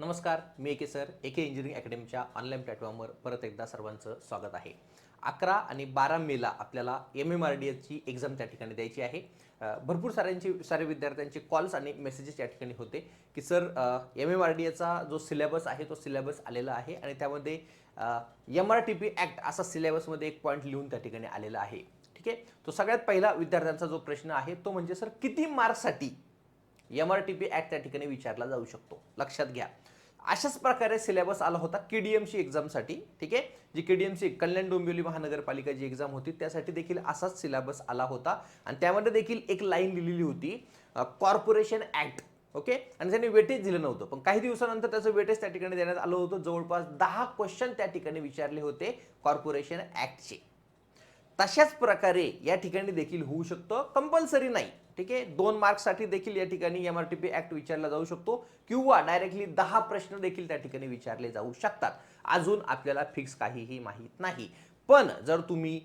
नमस्कार, मी एके सर एके इंजिनिअरिंग अकॅडमीच्या ऑनलाईन प्लॅटफॉर्मवर परत एकदा सर्वांचं स्वागत आहे. 11 आणि 12 मेला आपल्याला MMRDAची एक्झाम त्या ठिकाणी द्यायची आहे. भरपूर सारे विद्यार्थ्यांचे कॉल्स आणि मेसेजेस या ठिकाणी होते की सर MMRDAचा जो सिलेबस आहे तो सिलेबस आलेला आहे आणि त्यामध्ये MRTP ॲक्ट असा सिलेबसमध्ये एक पॉईंट लिहून त्या ठिकाणी आलेला आहे. ठीक आहे, तो सगळ्यात पहिला विद्यार्थ्यांचा जो प्रश्न आहे तो म्हणजे सर किती मार्क्ससाठी MRTP ॲक्ट त्या ठिकाणी विचारला जाऊ शकतो. लक्षात घ्या, अशाच प्रकारे सिलेबस आला होता KDMC एक्झामसाठी. ठीक आहे, जी KDMC कल्याण डोंबिवली महानगरपालिका जी एक्झाम होती त्यासाठी देखील असाच सिलेबस आला होता आणि त्यामध्ये देखील एक लाईन लिहिलेली होती कॉर्पोरेशन ॲक्ट. ओके, आणि त्यांनी वेटेज दिलं नव्हतं, पण काही दिवसानंतर त्याचं वेटेज त्या ठिकाणी देण्यात आलं होतं. जवळपास 10 क्वेश्चन त्या ठिकाणी विचारले होते कॉर्पोरेशन ॲक्टचे. तशाच प्रकारे या ठिकाणी देखील होऊ शकतं, कंपल्सरी नाही. ठीक आहे, 2 मार्क्ससाठी देखील या ठिकाणी MRTP ॲक्ट विचारला जाऊ शकतो किंवा डायरेक्टली 10 प्रश्न देखील त्या ठिकाणी विचारले जाऊ शकतात. अजून आपल्याला फिक्स काहीही माहीत नाही. पण जर तुम्ही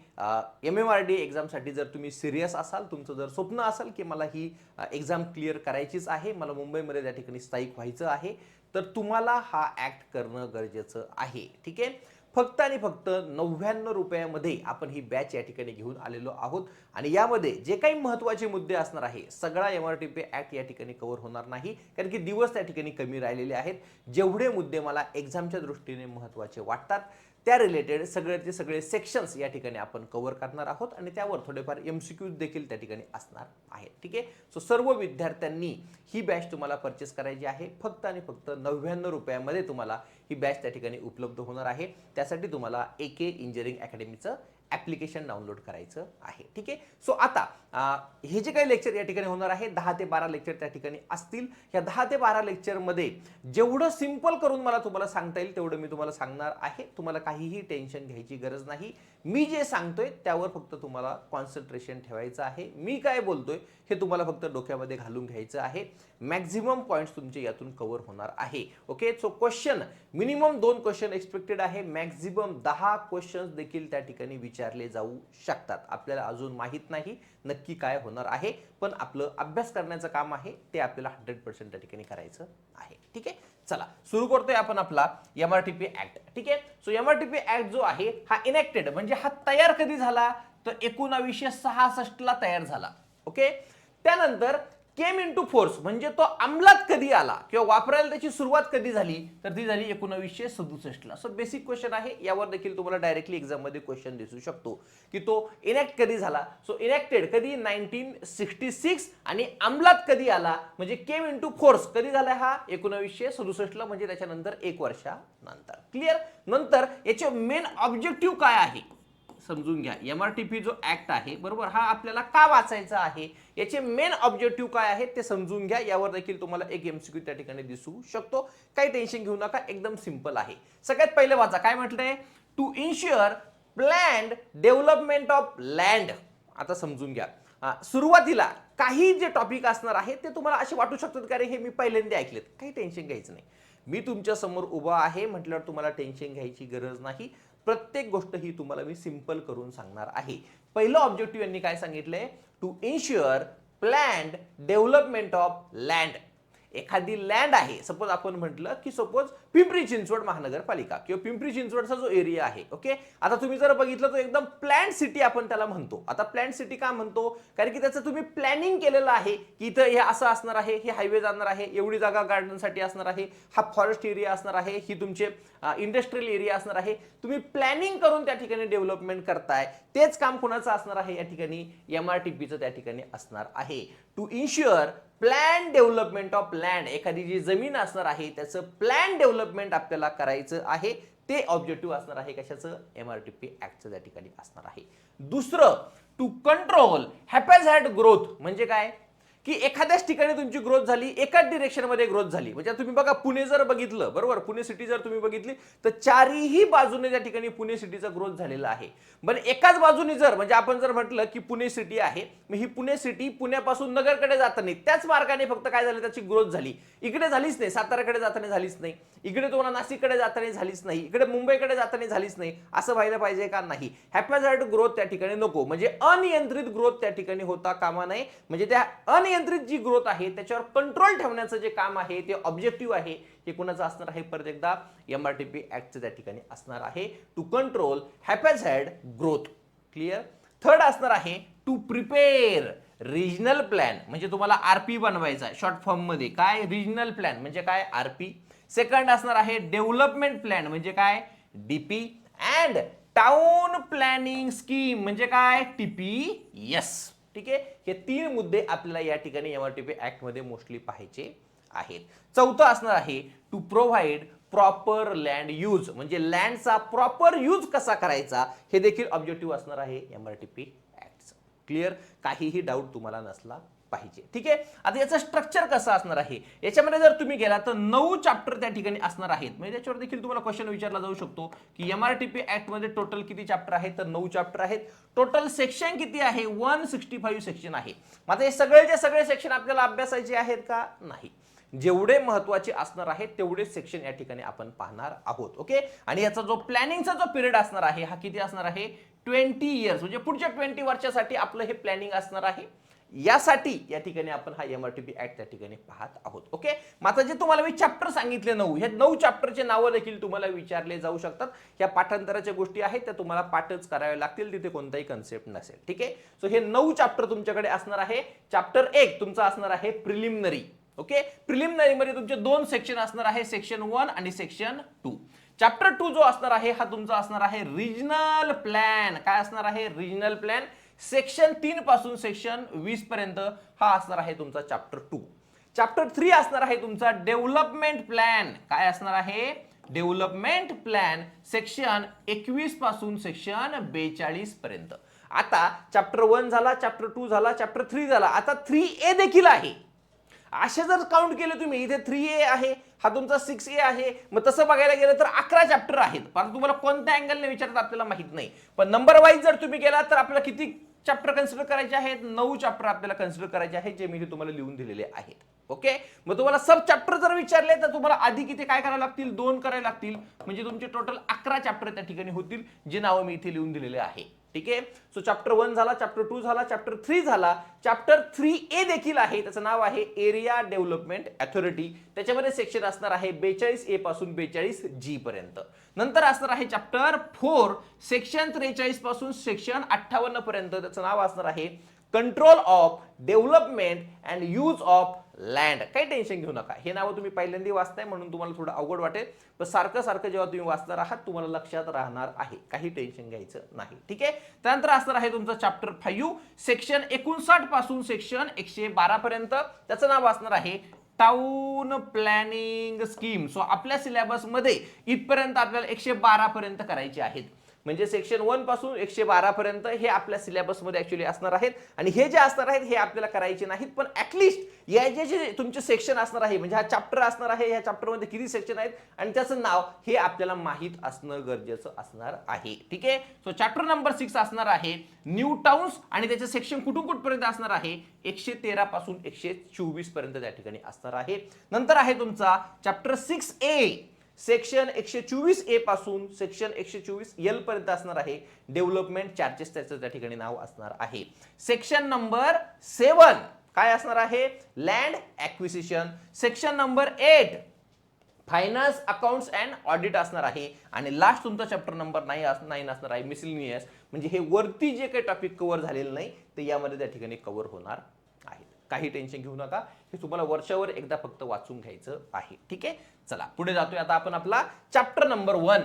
MMRDA एक्झामसाठी जर तुम्ही सिरियस असाल, तुमचं जर स्वप्न असेल की मला ही एक्झाम क्लिअर करायचीच आहे, मला मुंबईमध्ये त्या ठिकाणी स्थायिक व्हायचं आहे, तर तुम्हाला हा ॲक्ट करणं गरजेचं आहे. ठीक आहे, फक्त आणि फक्त 99 रुपयामध्ये आपण ही बॅच या ठिकाणी घेऊन आलेलो आहोत आणि यामध्ये जे काही महत्त्वाचे मुद्दे असणार आहे सगळा MRTP ॲक्ट या ठिकाणी कव्हर होणार नाही, कारण की दिवस त्या ठिकाणी कमी राहिलेले आहेत. जेवढे मुद्दे मला एक्झामच्या दृष्टीने महत्त्वाचे वाटतात त्या रिलेटेड सगळ्याचे सगळे सेक्शन्स या ठिकाणी आपण कव्हर करणार आहोत आणि त्यावर थोडेफार MCQ देखील त्या ठिकाणी असणार आहेत. ठीक आहे, सो सर्व विद्यार्थ्यांनी ही बॅच तुम्हाला परचेस करायची आहे. फक्त आणि फक्त 99 रुपयामध्ये तुम्हाला ही बॅच त्या ठिकाणी उपलब्ध होणार आहे. त्यासाठी तुम्हाला एके इंजिनिअरिंग अकॅडमीचं ॲप्लिकेशन डाउनलोड करायचं आहे. ठीक आहे, सो आता हे जे काही लेक्चर या ठिकाणी होणार आहे 10 ते 12 लेक्चर त्या ठिकाणी असतील. या 10 ते 12 लेक्चरमध्ये जेवढं सिंपल करून मला तुम्हाला सांगता येईल तेवढं मी तुम्हाला सांगणार आहे. तुम्हाला काहीही टेन्शन घ्यायची गरज नाही. मी जे सांगतोय त्यावर फक्त तुम्हाला कॉन्सन्ट्रेशन ठेवायचं आहे. मी काय बोलतोय हे तुम्हाला फक्त डोक्यामध्ये घालून घ्यायचं आहे. मॅक्झिमम पॉईंट्स तुमचे यातून कव्हर होणार आहे. Okay, so question minimum 2 question expected आहे. मॅक्झिमम 10 क्वेश्चन्स देखील त्या ठिकाणी विचारले जाऊ शकतात. आपल्याला अजून माहित नाही नक्की काय होणार आहे, पण आपलं अभ्यास करण्याचं काम आहे ते आपल्याला 100% त्या ठिकाणी करायचं आहे. ठीक आहे, चला सुरू करतोय आपण आपला MRTP ॲक्ट. ठीक आहे, सो MRTP ॲक्ट जो आहे हा इनेक्टेड म्हणजे हा तयार कधी झाला तर 1966 ला तयार झाला. ओके, त्यानंतर केम इन टू फोर्स म्हणजे तो अंमलात कधी आला किंवा वापरायला त्याची सुरुवात कधी झाली तर ती झाली 1967 ला. सो बेसिक क्वेश्चन आहे, यावर देखील तुम्हाला डायरेक्टली एक्झाम मध्ये क्वेश्चन दिसू शकतो की तो इनेक्ट कधी झाला. सो इनेक्टेड कधी 1966 आणि अंमलात कधी आला म्हणजे केम इन टू फोर्स कधी झाला हा 1967 ला, म्हणजे त्याच्यानंतर 1 वर्षानंतर. क्लिअर. नंतर याचे मेन ऑब्जेक्टिव्ह काय आहे समजून घ्या. MRTP जो ॲक्ट आहे बरोबर, हा आपल्याला का वाचायचा आहे, याचे मेन ऑब्जेक्टिव्ह काय आहे ते समजून घ्या. यावर देखील तुम्हाला एक MCQ त्या ठिकाणी दिसू शकतो. काही टेन्शन घेऊ नका, एकदम सिंपल आहे. सगळ्यात पहिले वाचा काय म्हटलंय, to ensure planned development of land. आता समजून घ्या, सुरुवातीला काही जे टॉपिक असणार आहे ते तुम्हाला असे वाटू शकतात का रे हे मी पहिल्यांदा ऐकलेत. काही टेन्शन घ्यायचं नाही. मी तुमच्या समोर उभा आहे म्हटल्यावर तुम्हाला टेन्शन घ्यायची गरज नाही. प्रत्येक गोष्ट ही तुम्हाला मी सिंपल करून सांगणार आहे. पहिलं ऑब्जेक्टिव्ह यांनी काय सांगितलंय, to ensure planned development of land. एखादी लँड आहे, सपोज आपण म्हटलं की सपोज पिंपरी चिंचवड महानगरपालिका किंवा पिंपरी चिंचवडचा जो एरिया आहे. ओके, आता तुम्ही जर बघितलं तो एकदम प्लॅन्ड सिटी आपण त्याला म्हणतो. आता प्लॅन्ड सिटी का म्हणतो, कारण की त्याचं तुम्ही प्लॅनिंग केलेलं आहे की इथं हे असं असणार आहे, हे हायवे जाणार आहे, एवढी जागा गार्डनसाठी असणार आहे, हा फॉरेस्ट एरिया असणार आहे, ही तुमचे इंडस्ट्रियल एरिया असणार आहे. तुम्ही प्लॅनिंग करून त्या ठिकाणी डेव्हलपमेंट करताय. तेच काम कोणाचं असणार आहे या ठिकाणी, MRTPचं त्या ठिकाणी असणार आहे. To ensure plan development of land, एखादी जी जमीन असणार आहे त्याचं प्लॅन डेव्हलपमेंट आपल्याला करायचं आहे. ते ऑब्जेक्टिव्ह असणार आहे कशाचं, MRTP ॲक्टचं त्या ठिकाणी असणार आहे. दुसरं, टू कंट्रोल हॅपॅझार्ड ग्रोथ म्हणजे काय की एखाद्याच ठिकाणी तुमची ग्रोथ झाली, एकाच डिरेक्शन मध्ये ग्रोथ झाली. म्हणजे तुम्ही बघा पुणे जर बघितलं बरोबर, पुणे सिटी जर तुम्ही बघितली तर चारही बाजूने त्या ठिकाणी पुणे सिटीचा ग्रोथ झालेला आहे. पण एकाच बाजूने जर म्हणजे आपण जर म्हटलं की पुणे सिटी आहे, मग ही पुणे सिटी पुण्यापासून नगरकडे जाताना त्याच मार्गाने फक्त काय झालं त्याची ग्रोथ झाली. इकडे झालीच नाही, साताराकडे जाताना झालीच नाही, इकडे तुम्हाला नाशिककडे जाताना झालीच नाही, इकडे मुंबईकडे जाताना झालीच नाही. असं व्हायला पाहिजे का, नाही. हॅपॅझार्ड ग्रोथ त्या ठिकाणी नको, म्हणजे अनियंत्रित ग्रोथ त्या ठिकाणी होता कामा नये. म्हणजे त्या अनियंत्रित जी ग्रोथ आहे त्याच्यावर कंट्रोल ठेवण्याचं जे काम आहे ते ऑब्जेक्टिव्ह आहे हे कोणाचं असणार आहे परत एकदा MRTP ऍक्टचं त्या ठिकाणी असणार आहे to control haphazard growth. Clear. Third असणार आहे टू प्रिपेअर रिजनल प्लॅन, म्हणजे तुम्हाला आरपी बनवायचा शॉर्ट फॉर्म मध्ये. काय रिजनल प्लॅन म्हणजे काय आरपी. सेकंड असणार आहे डेव्हलपमेंट प्लॅन म्हणजे काय DP. And town planning scheme म्हणजे काय TPS. ठीक आहे. हे 3 मुद्दे आपल्याला या ठिकाणी MRTP ऍक्ट मध्ये मोस्टली पाहायचे आहेत. चौथं असणार आहे to provide proper land use, म्हणजे लँडचा प्रॉपर यूज कसा करायचा हे देखील ऑब्जेक्टिव्ह असणार आहे MRTP ऍक्टचं. क्लिअर. काहीही डाऊट तुम्हाला नसला पाहिजे. ठीक आहे. आता याचं स्ट्रक्चर कसं असणार आहे, याच्यामध्ये जर तुम्ही गेला तर 9 चॅप्टर त्या ठिकाणी असणार आहेत. म्हणजे त्याच्यावर देखील तुम्हाला क्वेश्चन विचारला जाऊ शकतो की MRTP ऍक्ट मध्ये टोटल किती चॅप्टर आहेत, तर 9 चॅप्टर आहेत. टोटल सेक्शन किती आहे, 165 सेक्शन आहे. आता हे सगळे सेक्शन आपल्याला अभ्यासायचे आहेत का, नाही. जेवढे महत्वाचे असणार आहेत तेवढे सेक्शन या ठिकाणी आपण पाहणार आहोत. ओके. आणि याचा जो प्लॅनिंगचा जो पिरियड असणार आहे हा किती असणार आहे, 20 इयर्स, म्हणजे पुढच्या 20 वर्षासाठी आपलं हे प्लॅनिंग असणार आहे. यासाठी या ठिकाणी आपण हा MRTP ऍक्ट त्या ठिकाणी पाहत आहोत. ओके. मात्र जे तुम्हाला मी चॅप्टर सांगितले 9, हे 9 चॅप्टरचे नावं देखील तुम्हाला विचारले जाऊ शकतात. या पाठांतराच्या गोष्टी आहेत त्या तुम्हाला पाठच करावे लागतील, तिथे कोणताही कन्सेप्ट नसेल. ठीक आहे. सो हे 9 चॅप्टर तुमच्याकडे असणार आहे. चॅप्टर 1 तुमचा असणार आहे प्रिलिमिनरी. ओके. प्रिलिमिनरी मध्ये तुमचे 2 सेक्शन असणार आहे, सेक्शन 1 आणि सेक्शन 2. चॅप्टर 2 जो असणार आहे हा तुमचा असणार आहे रिजनल प्लॅन. काय असणार आहे, रिजनल प्लॅन. सेक्शन 3 पासून सेक्शन 20 पर्यंत हा असणार आहे तुमचा चॅप्टर 2. चॅप्टर 3 असणार आहे तुमचा डेव्हलपमेंट प्लॅन. काय असणार आहे, डेव्हलपमेंट प्लॅन. सेक्शन 21 पासून सेक्शन 42 पर्यंत. आता चॅप्टर 1 झाला, चॅप्टर 2 झाला, चॅप्टर 3 झाला. आता 3A देखील आहे. असे जर काउंट केले तुम्ही, इथे 3A आहे, हा तुमचा 6A आहे. मग तसं बघायला गेलं तर 11 चॅप्टर आहेत. पण तुम्हाला कोणत्या अँगलने विचारतात आपल्याला माहित नाही. पण नंबर वाईज जर तुम्ही गेलात तर आपल्याला किती चॅप्टर कन्सिडर करायचे आहेत, 9 चॅप्टर आपल्याला कन्सिडर करायचे आहेत, जे मी तुम्हाला लिहून दिलेले आहेत. ओके. मग तुम्हाला सब चॅप्टर जर विचारले तर तुम्हाला आधी किती काय करायला लागतील, 2 करायला लागतील. म्हणजे तुमचे टोटल 11 चॅप्टर त्या ठिकाणी होतील, जे नाव मी इथे लिहून दिलेले आहे. ठीक आहे. सो चॅप्टर 1 झाला, चॅप्टर 2 झाला, चॅप्टर 3 झाला. चॅप्टर 3A देखील आहे, त्याचं नाव आहे एरिया डेव्हलपमेंट अथॉरिटी. त्याच्यामध्ये सेक्शन असणार आहे 42A पासून 42G पर्यंत. नंतर असणार आहे चॅप्टर 4 सेक्शन 43 पासून सेक्शन 58 पर्यंत. त्याचं नाव असणार आहे control of development and use of land. काही टेन्शन घेऊ नका, हे नाव तुम्ही पहिल्यांदा वाचताय म्हणून तुम्हाला थोडं अवघड वाटेल, पण सारखं जेव्हा तुम्ही वाचणार आहात तुम्हाला लक्षात राहणार आहे. काही टेन्शन घ्यायचं नाही. ठीक आहे. त्यानंतर असणार आहे तुमचं चॅप्टर 5 सेक्शन 59 पासून सेक्शन 112 पर्यंत. त्याचं नाव असणार आहे टाउन प्लॅनिंग स्कीम. सो आपल्या सिलेबस मध्ये इथपर्यंत आपल्याला 112 पर्यंत करायचे आहेत. म्हणजे सेक्शन 1 पासून 112 पर्यंत हे आपल्या सिलेबस मध्ये ऍक्च्युअली असणार आहेत. आणि हे जे असणार आहेत हे आपल्याला करायचे नाहीत, पण ऍटलिस्ट या जे तुमचे सेक्शन असणार आहे, म्हणजे हा चॅप्टर असणार आहे, या चॅप्टर मध्ये किती सेक्शन आहेत आणि त्याचं नाव हे आपल्याला माहित असणं गरजेचं असणार आहे. ठीक आहे. सो चॅप्टर नंबर 6 असणार आहे न्यू टाउन्स, आणि त्याचे सेक्शन कुठपर्यंत असणार आहे, 113 पासून 124 पर्यंत त्या ठिकाणी असणार आहे. नंतर आहे तुमचा चॅप्टर 6A सेक्शन 124A पासून सेक्शन 124L पर्यंत असणार आहे डेव्हलपमेंट चार्जेस, त्याचं त्या ठिकाणी नाव असणार आहे. सेक्शन नंबर 7 काय असणार आहे, land acquisition. Section number 8 finance accounts and audit असणार आहे. आणि लास्ट तुमचा चॅप्टर नंबर 9 असणार आहे मिसलिनियस, म्हणजे हे वरती जे काही टॉपिक कव्हर झालेलं नाही ते यामध्ये त्या ठिकाणी कव्हर होणार आहे. काही टेन्शन घेऊ नका, हे तुम्हाला वर्षावर एकदा फक्त वाचून घ्यायचं आहे. ठीक आहे. चला पुढे जातोय आता आपण आपला चॅप्टर नंबर 1.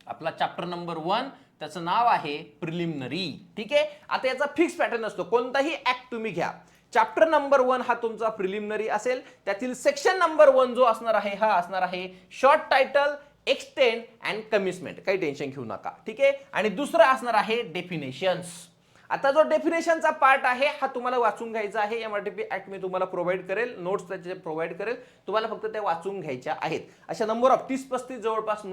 आपला चॅप्टर नंबर 1 त्याचं नाव आहे प्रिलिमिनरी. ठीक आहे. आता याचा फिक्स पॅटर्न असतो, कोणताही ऍक्ट तुम्ही घ्या, चॅप्टर नंबर 1 हा तुमचा प्रिलिमिनरी असेल. त्यातील सेक्शन नंबर 1 जो असणार आहे हा असणार आहे short title, extend and commitment. काही टेन्शन घेऊ नका. ठीक आहे. आणि दुसरा असणार आहे डेफिनेशन्स. आता जो डेफिनेशनचा पार्ट आहे हा तुम्हाला वाचून घ्यायचा आहे. MRTP ऍक्ट मी तुम्हाला प्रोव्हाइड करेल, नोट्स त्याचे प्रोव्हाइड करेल, तुम्हाला फक्त त्या वाचून घ्यायच्या आहेत. अशा नंबर ऑफ 30-35 जवळपास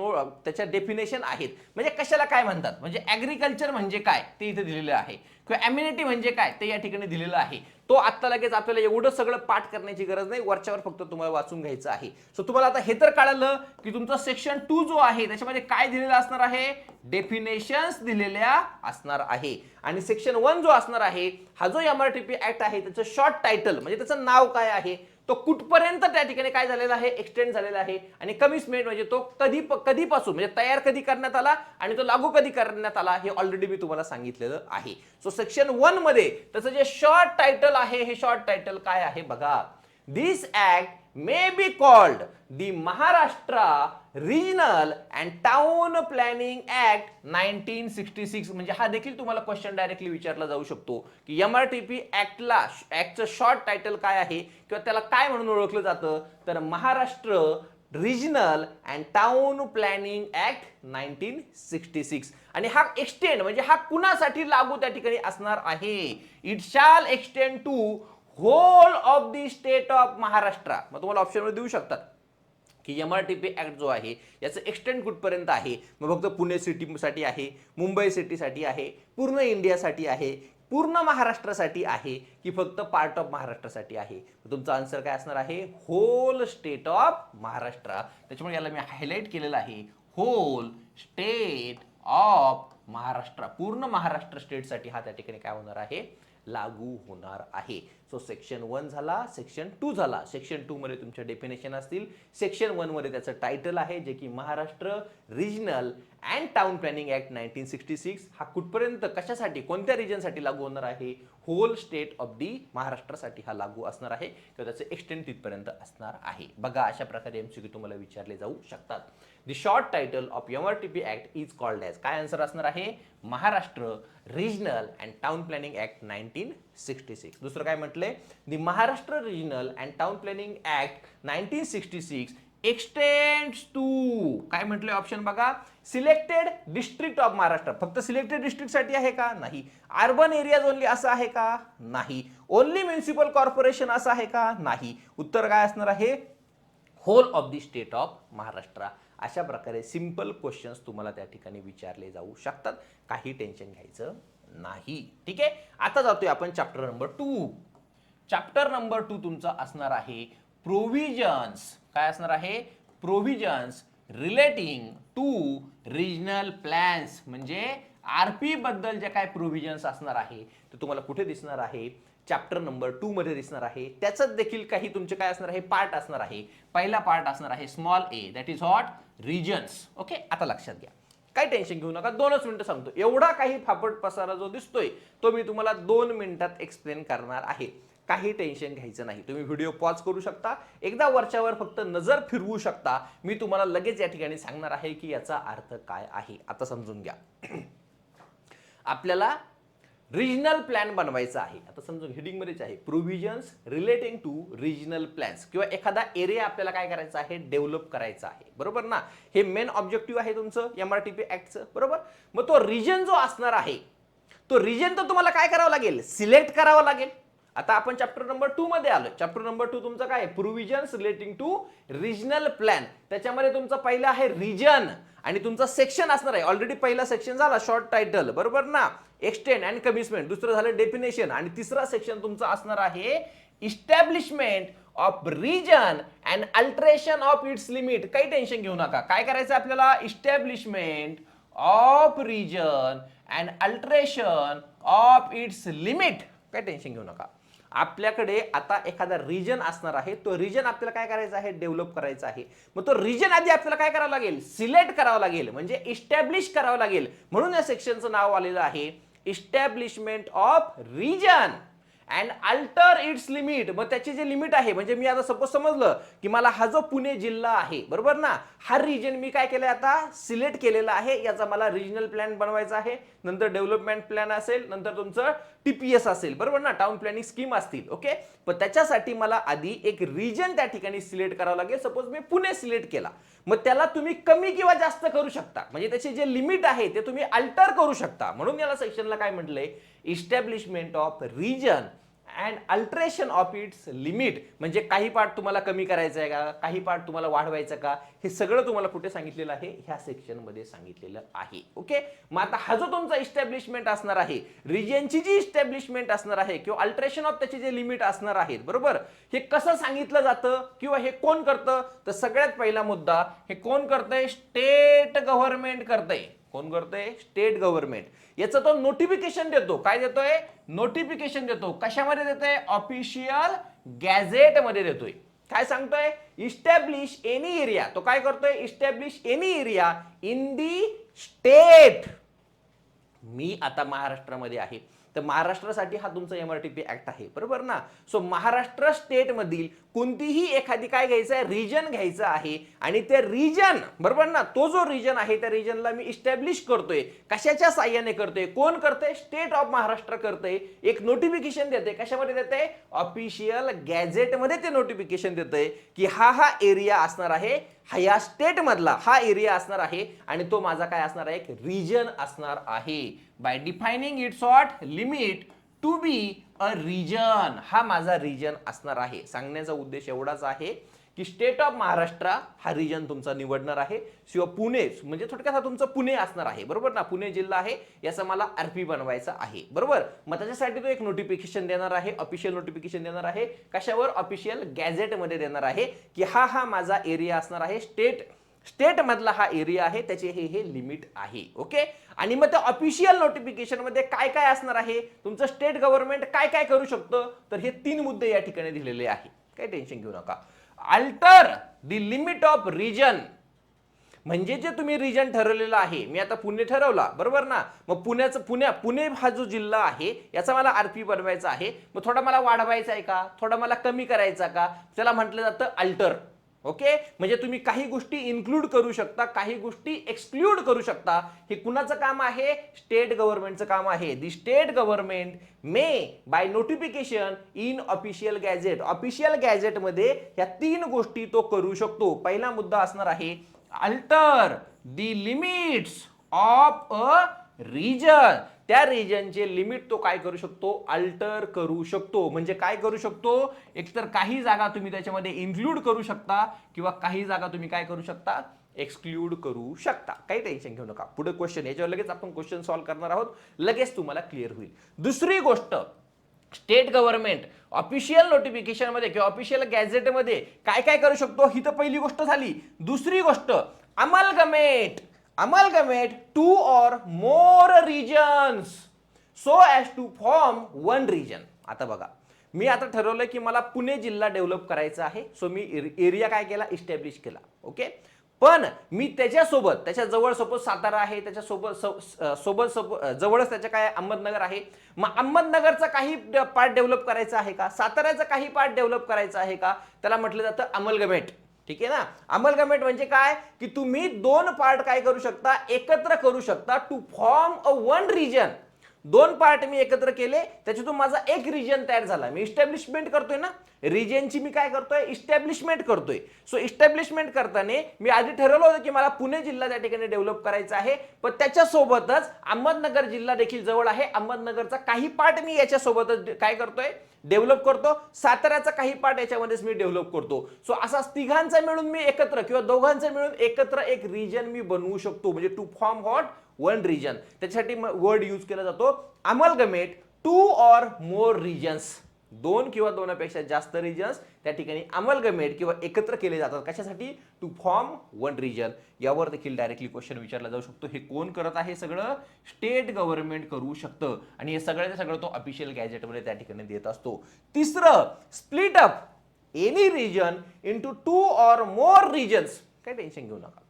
त्याच्या डेफिनेशन आहेत. म्हणजे कशाला काय म्हणतात, म्हणजे ऍग्रिकल्चर म्हणजे काय ते इथे दिलेलं आहे. किंवा एम्युनिटी म्हणजे काय ते या ठिकाणी दिलेलं आहे. तो आता लगेच आपल्याला एवढं सगळं पाठ करण्याची गरज नाही, वरच्यावर फक्त तुम्हाला वाचून घ्यायचं आहे. सो तुम्हाला आता हे तर कळालं की तुमचा सेक्शन 2 जो आहे त्याच्यामध्ये काय दिलेलं असणार आहे, डेफिनेशन्स दिलेल्या असणार आहे. आणि सेक्शन 1 जो असणार आहे, हा जो MRTP ऍक्ट आहे त्याचं शॉर्ट टायटल म्हणजे त्याचं नाव काय आहे, तो कुठपर्यंत त्या ठिकाणी काय झालेला आहे, एक्सटेंड झालेला आहे. आणि कमिटमेंट म्हणजे तो कधीपासून म्हणजे तयार कधी करण्यात आला आणि तो लागू कधी करण्यात आला हे ऑलरेडी मी तुम्हाला सांगितलेलं आहे. सो सेक्शन 1 मध्ये त्याचं जे शॉर्ट टायटल आहे, हे शॉर्ट टायटल काय आहे बघा, दिस act may be called the Maharashtra Regional and Town Planning Act 1966. म्हणजे हा देखील तुम्हाला क्वेश्चन डायरेक्टली विचारला जाऊ शकतो की MRTP ऍक्टचं शॉर्ट टायटल काय आहे किंवा त्याला काय म्हणून ओळखलं जातं, तर Maharashtra regional and town planning act 1966. आणि हा एक्सटेंड म्हणजे हा कुणासाठी लागू त्या ठिकाणी असणार आहे, it shall extend to whole of the state of Maharashtra. मग तुम्हाला ऑप्शन मध्ये देऊ शकतात की MRTP ऍक्ट जो आहे याचं एक्सटेंड कुठपर्यंत आहे, मग फक्त पुणे सिटीसाठी आहे, मुंबई सिटीसाठी आहे, पूर्ण इंडियासाठी आहे, पूर्ण महाराष्ट्रासाठी आहे, की फक्त पार्ट ऑफ महाराष्ट्रासाठी आहे. तुमचा आन्सर काय असणार आहे, होल स्टेट ऑफ महाराष्ट्र. त्याच्यामुळे याला मी हायलाइट केलेलं आहे, होल स्टेट ऑफ महाराष्ट्र. पूर्ण महाराष्ट्र स्टेटसाठी हा त्या ठिकाणी काय होणार आहे, लागू होणार आहे. सो सेक्शन 1 झाला, सेक्शन 2 झाला. सेक्शन 2 मध्ये तुमच्या डेफिनेशन असतील, सेक्शन 1 मध्ये त्याचं टायटल आहे जे की Maharashtra regional and town planning act 1966. हा कुठपर्यंत कशासाठी कोणत्या रिजनसाठी लागू होणार आहे, होल स्टेट ऑफ दी महाराष्ट्रासाठी हा लागू असणार आहे किंवा त्याचं एक्सटेंड तिथपर्यंत असणार आहे. बघा अशा प्रकारे MCQ तुम्हाला विचारले जाऊ शकतात. The short title of MRTP act is called as, काय आन्सर असणार आहे, Maharashtra regional and town planning act 1966. दुसरं काय म्हटलंय, the Maharashtra regional and town planning act 1966 extends to, काय म्हटलंय ऑप्शन बघा, सिलेक्टेड डिस्ट्रिक्ट ऑफ महाराष्ट्र. फक्त सिलेक्टेड डिस्ट्रिक्ट साठी आहे का, नाही. अर्बन एरियाज ओनली असं आहे का, नाही. ओनली म्युनिसिपल कॉर्पोरेशन असं आहे का, नाही. उत्तर काय असणार आहे, whole of the state of Maharashtra. अशा प्रकारे सिंपल क्वेश्चन्स तुम्हाला त्या ठिकाणी विचारले जाऊ शकतात, काही टेन्शन घ्यायचं नाही. ठीक आहे, आता जातोय आपण चॅप्टर नंबर 2. चॅप्टर नंबर 2 तुमचा असणार आहे प्रोव्हिजन्स. काय असणार आहे, provisions relating to regional plans. म्हणजे RP बद्दल जे काय प्रोव्हिजन्स असणार आहे ते तुम्हाला कुठे दिसणार आहे, चॅप्टर नंबर 2 मध्ये दिसणार आहे. त्याचाच देखील काही तुमचे काय असणार आहे, पार्ट असणार आहे. पहिला पार्ट असणार आहे small a, that is what, regions. Okay, आता लक्षात घ्या, काही टेन्शन घेऊ नका, 2च मिनिटं सांगतो. एवढा काही फापट पसारा जो दिसतोय तो मी तुम्हाला 2 मिनिटात एक्सप्लेन करणार आहे. काही टेन्शन घ्यायचं नाही. तुम्ही व्हिडिओ पॉज करू शकता, एकदा वरच्यावर फक्त नजर फिरवू शकता. मी तुम्हाला लगेच या ठिकाणी सांगणार आहे की याचा अर्थ काय आहे. आता समजून घ्या. आपल्याला रिजनल प्लॅन बनवायचा आहे. आता समजून हेडिंग मध्येच आहे, provisions relating to regional plans, किंवा एखादा एरिया आपल्याला काय करायचा आहे, डेव्हलप करायचा आहे. बरोबर ना, हे मेन ऑब्जेक्टिव्ह आहे तुमचं MRTP ऍक्टचं. बरोबर, मग तो रिजन जो असणार आहे तो रिजन तर तुम्हाला काय करावं लागेल, सिलेक्ट करावं लागेल. आता आपण चॅप्टर नंबर 2 मध्ये आलो. चॅप्टर नंबर 2 तुमचं काय, provisions relating to regional plan. त्याच्यामध्ये तुमचं पहिलं आहे रिजन आणि तुमचा सेक्शन असणार आहे. ऑलरेडी पहिला सेक्शन झाला शॉर्ट टायटल, बरोबर ना, एक्सटेंड अँड कमिटमेंट. दुसरं झालं डेफिनेशन आणि तिसरा सेक्शन तुमचा असणार आहे establishment of region and alteration of its limit. काही टेन्शन घेऊ नका, काय करायचं आपल्याला, establishment of region and alteration of its limit. काही टेन्शन घेऊ नका. आपल्याकडे आता एखादा रिजन असणार आहे, तो रिजन आपल्याला काय करायचा आहे, डेव्हलप करायचा आहे. मग तो रिजन आधी आपल्याला काय करावं लागेल, सिलेक्ट करावं लागेल, म्हणजे इस्टॅब्लिश करावं लागेल. म्हणून या सेक्शनचं नाव आलेलं आहे establishment of region and alter its limit. मग त्याची जे लिमिट आहे, म्हणजे मी आता सपोज समजलं की मला हा जो पुणे जिल्हा आहे, बरोबर ना, हा रिजन मी काय केलंय, आता सिलेक्ट केलेला आहे. याचा मला रिजनल प्लॅन बनवायचा आहे, नंतर डेव्हलपमेंट प्लॅन असेल, नंतर तुमचं TPS असेल, बरोबर ना, टाउन प्लॅनिंग स्कीम असतील. ओके, पण त्याच्यासाठी मला आधी एक रिजन त्या ठिकाणी सिलेक्ट करावं लागेल. सपोज मी पुणे सिलेक्ट केला, मग त्याला तुम्ही कमी किंवा जास्त करू शकता, म्हणजे त्याचे जे लिमिट आहे ते तुम्ही अल्टर करू शकता. म्हणून याला सेक्शनला काय म्हटलंय, establishment of region and alteration of its limit, म्हणजे काही पार्ट तुम्हाला कमी करायचं आहे का, काही पार्ट तुम्हाला वाढवायचं का, हे सगळं तुम्हाला कुठे सांगितलेलं आहे, ह्या सेक्शन मध्ये सांगितलेलं आहे. ओके, मग आता हा जो तुमचा इस्टॅब्लिशमेंट असणार आहे, रिजनची जी इस्टॅब्लिशमेंट असणार आहे किंवा अल्टरेशन ऑफ त्याचे जे लिमिट असणार आहेत, बरोबर, हे कसं सांगितलं जातं किंवा हे कोण करतं, तर सगळ्यात पहिला मुद्दा, हे कोण करतंय, स्टेट गव्हर्नमेंट करतंय. कोण करतंय, स्टेट गव्हर्नमेंट. याचं तो नोटिफिकेशन देतो. काय देतोय, नोटिफिकेशन देतो. कशामध्ये देतोय, ऑफिशियल गॅझेट मध्ये देतोय. काय सांगतोय, इस्टॅब्लिश एनी एरिया. तो काय करतोय, establish any area in the state. मी आता महाराष्ट्रामध्ये आहे, तर महाराष्ट्रासाठी हा तुमचा MRTP ऍक्ट आहे, बरोबर ना. सो महाराष्ट्र स्टेट मधील कोणतीही एखादी काय घ्यायचं आहे, रिजन घ्यायचं आहे, आणि ते रिजन, बरोबर ना, तो जो रिजन आहे त्या रिजनला मी इस्टॅब्लिश करतोय. कशाच्या साह्याने करतोय, कोण करतंय, स्टेट ऑफ महाराष्ट्र करतंय. एक नोटिफिकेशन देते. कशामध्ये देते, ऑफिशियल गॅझेट मध्ये ते नोटिफिकेशन देतंय की हा एरिया असणार आहे, हा या स्टेट मधला हा एरिया असणार आहे, आणि तो माझा काय असणार आहे, एक रिजन असणार आहे. By defining its what limit to be a region. हा माझा रिजन असणार आहे. सांगण्याचा उद्देश एवढाच आहे की स्टेट ऑफ महाराष्ट्र हा रिजन तुमचा निवडणार आहे. शिवाय पुणे, म्हणजे थोडक्यात हा तुमचा पुणे असणार आहे, बरोबर ना. पुणे जिल्हा आहे, याचा मला RP बनवायचा आहे, बरोबर. मग त्याच्यासाठी तो एक नोटिफिकेशन देणार आहे, ऑफिशियल नोटिफिकेशन देणार आहे. कशावर, ऑफिशियल गॅझेट मध्ये देणार आहे की हा माझा एरिया असणार आहे, स्टेट मधला हा एरिया आहे, त्याचे हे लिमिट आहे. ओके, आणि मग त्या ऑफिशियल नोटिफिकेशन मध्ये काय काय असणार आहे, तुमचं स्टेट गव्हर्नमेंट काय काय करू शकतं, तर हे 3 मुद्दे या ठिकाणी दिलेले आहे. काही टेन्शन घेऊ नका. Alter the limit of region, म्हणजे जे तुम्ही रिजन ठरवलेलं आहे, मी आता पुणे ठरवला, बरोबर ना. मग पुणे हा जो जिल्हा आहे, याचा मला RP बनवायचा आहे. मग थोडा मला वाढवायचा आहे का, थोडा मला कमी करायचा का, त्याला म्हटलं जातं अल्टर. ओके, म्हणजे तुम्ही काही गोष्टी इन्क्लूड करू शकता, काही गोष्टी एक्सक्लूड करू शकता. हे कुणाचं काम आहे, स्टेट गव्हर्नमेंटचं काम आहे. दी state government may by notification in official gadget. Official gadget मध्ये या 3 गोष्टी तो करू शकतो. पहिला मुद्दा असणार आहे, alter the limits of a reason. त्या रिजनचे लिमिट तो काय करू शकतो, अल्टर करू शकतो. म्हणजे काय करू शकतो, एकतर काही जागा तुम्ही त्याच्यामध्ये इन्क्लूड करू शकता, किंवा काही जागा तुम्ही काय करू शकता, एक्सक्लूड करू शकता. काही टेन्शन घेऊ नका. पुढे क्वेश्चन, याच्यावर लगेच आपण क्वेश्चन सॉल्व्ह करणार आहोत, लगेच तुम्हाला क्लिअर होईल. दुसरी गोष्ट, स्टेट गव्हर्नमेंट ऑफिशियल नोटिफिकेशन मध्ये किंवा ऑफिशियल गॅझेट मध्ये काय काय करू शकतो, ही तर पहिली गोष्ट झाली. दुसरी गोष्ट, amalgamate 2 or more regions so as to form one region. आता बघा, मी आता ठरवलंय की मला पुणे जिल्हा डेव्हलप करायचा आहे. सो मी एरिया काय केला, इस्टॅब्लिश केला. ओके, पण मी त्याच्यासोबत, त्याच्या जवळ सपोज सातारा आहे, त्याच्यासोबत जवळच त्याच्या काय अहमदनगर आहे. मग अहमदनगरचा काही पार्ट डेव्हलप करायचा आहे का, साताऱ्याचा काही पार्ट डेव्हलप करायचा आहे का, त्याला म्हटलं जातं अमलगमेट. ठीक आहे ना. अमलगमेट म्हणजे काय, की तुम्ही 2 पार्ट काय करू शकता, एकत्र करू शकता to form a one region. 2 part मी एकत्र केले, त्याच्यातून माझा एक रिजन तयार झाला. मी इस्टॅब्लिशमेंट करतोय ना, रिजनची मी काय करतोय, इस्टॅब्लिशमेंट करतोय. सो इस्टॅब्लिशमेंट करताना मी आधी ठरवलं होतं की मला पुणे जिल्हा त्या ठिकाणी डेव्हलप करायचा आहे, पण त्याच्यासोबतच अहमदनगर जिल्हा देखील जवळ आहे. अहमदनगरचा काही पार्ट मी याच्यासोबतच काय करतोय, डेव्हलप करतो. साताऱ्याचा काही पार्ट याच्यामध्येच मी डेव्हलप करतो. सो असा तिघांचा मिळून मी एकत्र किंवा दोघांचा मिळून एकत्र एक रिजन मी बनवू शकतो. म्हणजे to form what, one region. त्याच्यासाठी वर्ड यूज केला जातो अमलगमेट 2 or more regions. 2 किंवा 2पेक्षा जास्त रिजन्स त्या ठिकाणी अमलगमेट किंवा एकत्र केले जातात. कशासाठी, टू फॉर्म वन रिजन. यावर देखील डायरेक्टली क्वेश्चन विचारला जाऊ शकतो. हे कोण करत आहे, सगळं स्टेट गव्हर्नमेंट करू शकतं, आणि हे सगळं तो ऑफिशियल गॅझेटमध्ये त्या ठिकाणी देत असतो. तिसरं, split up any region into 2 or more regions. काही टेन्शन घेऊ नका.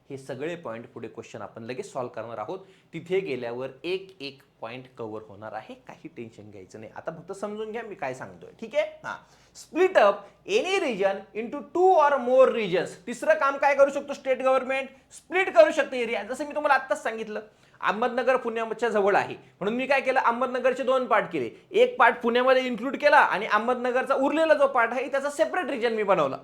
हे सगळे पॉइंट पुढे क्वेश्चन आपण लगेच सॉल्व्ह करणार आहोत. तिथे गेल्यावर एक पॉइंट कव्हर होणार आहे. काही टेन्शन घ्यायचं नाही. आता फक्त समजून घ्या मी काय सांगतोय. ठीक आहे. हा, split up any region into 2 or more regions. तिसरं काम काय करू शकतो स्टेट गव्हर्नमेंट, स्प्लिट करू शकते एरिया. जसं मी तुम्हाला आत्ताच सांगितलं, अहमदनगर पुण्याच्या जवळ आहे, म्हणून मी काय केलं, अहमदनगरचे 2 पार्ट केले. एक पार्ट पुण्यामध्ये इन्क्लूड केला, आणि अहमदनगरचा उरलेला जो पार्ट आहे त्याचा सेपरेट रिजन मी बनवला.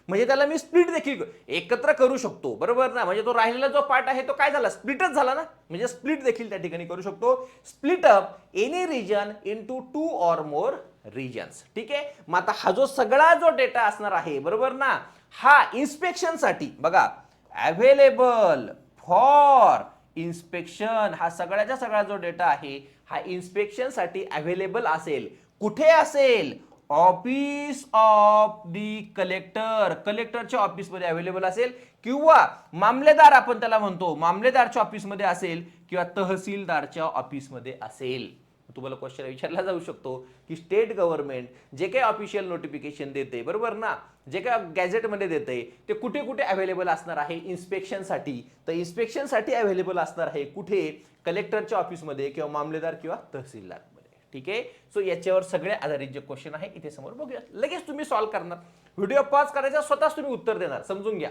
म्हणजे त्याला मी स्प्लिट देखील एकत्र करू शकतो, बरोबर ना. म्हणजे तो राहिलेला जो पार्ट आहे तो काय झाला, स्प्लिटच झाला ना. म्हणजे स्प्लिट देखील त्या ठिकाणी करू शकतो. Split up any region into 2 or more reasons. ठीक आहे. मग आता हा जो सगळा जो डेटा असणार आहे, बरोबर ना, हा इन्स्पेक्शनसाठी बघा अवेलेबल फॉर इन्स्पेक्शन, हा सगळ्याच्या सगळा जो डेटा आहे हा इन्स्पेक्शनसाठी अवेलेबल असेल. कुठे असेल, ऑफिस ऑफ दी कलेक्टर, कलेक्टरच्या ऑफिसमध्ये अवेलेबल असेल, किंवा मामलेदार आपण त्याला म्हणतो, मामलेदारच्या ऑफिसमध्ये असेल, किंवा तहसीलदारच्या ऑफिसमध्ये असेल. तुम्हाला क्वेश्चन विचारला जाऊ शकतो की स्टेट गव्हर्नमेंट जे काही ऑफिशियल नोटिफिकेशन देते, बरोबर ना, जे काही गॅझेटमध्ये देते, ते कुठे कुठे अवेलेबल असणार आहे इन्स्पेक्शनसाठी. तर इन्स्पेक्शनसाठी अवेलेबल असणार आहे कुठे, कलेक्टरच्या ऑफिसमध्ये किंवा मामलेदार किंवा तहसीलदारमध्ये. ठीक आहे. सो याच्यावर सगळे आधारित जे क्वेश्चन आहे इथे समोर बघूया. लगेच तुम्ही सॉल्व्ह करणार, व्हिडिओ पॉज करायचा, स्वतःच तुम्ही उत्तर देणार. समजून घ्या.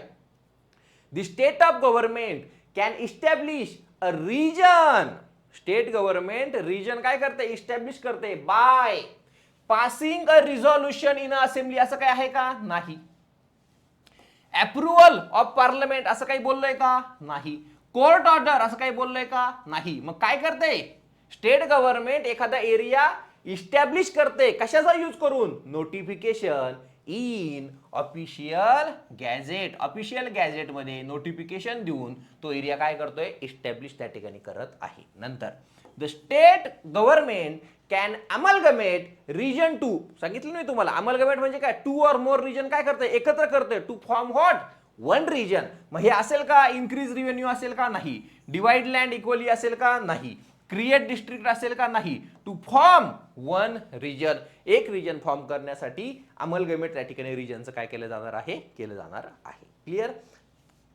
The state of government can establish a region. State government region काय करते, इस्टॅब्लिश करते by passing a resolution in assembly. असं काय आहे का, नाही. अप्रुव्हल ऑफ पार्लमेंट असं काही बोललोय का, नाही. कोर्ट ऑर्डर असं काही बोललोय का, नाही. मग काय करते स्टेट गव्हर्नमेंट, एखादा एरिया इस्टॅब्लिश करते कशाचा यूज करून, notification in official gadget. Official gadget मध्ये नोटिफिकेशन देऊन तो एरिया काय करतोय, इस्टॅब्लिश त्या ठिकाणी करत आहे. नंतर the state government can amalgamate region two. सांगितलं नाही तुम्हाला, अमलगमेट म्हणजे काय, 2 और मोर रिजन काय करते, एकत्र करते, टू फॉर्म व्हॉट, 1 रिजन. मग हे असेल का, इन्क्रीज रिव्हेन्यू असेल का, नाही. डिवाइड लँड इक्वली असेल का, नाही. क्रिएट डिस्ट्रिक्ट असेल का, नाही. टू फॉर्म 1 रिजन, एक रिजन फॉर्म करण्यासाठी अमलगमेट त्या ठिकाणी रिजनचं काय केलं जाणार आहे, केलं जाणार आहे. Clear.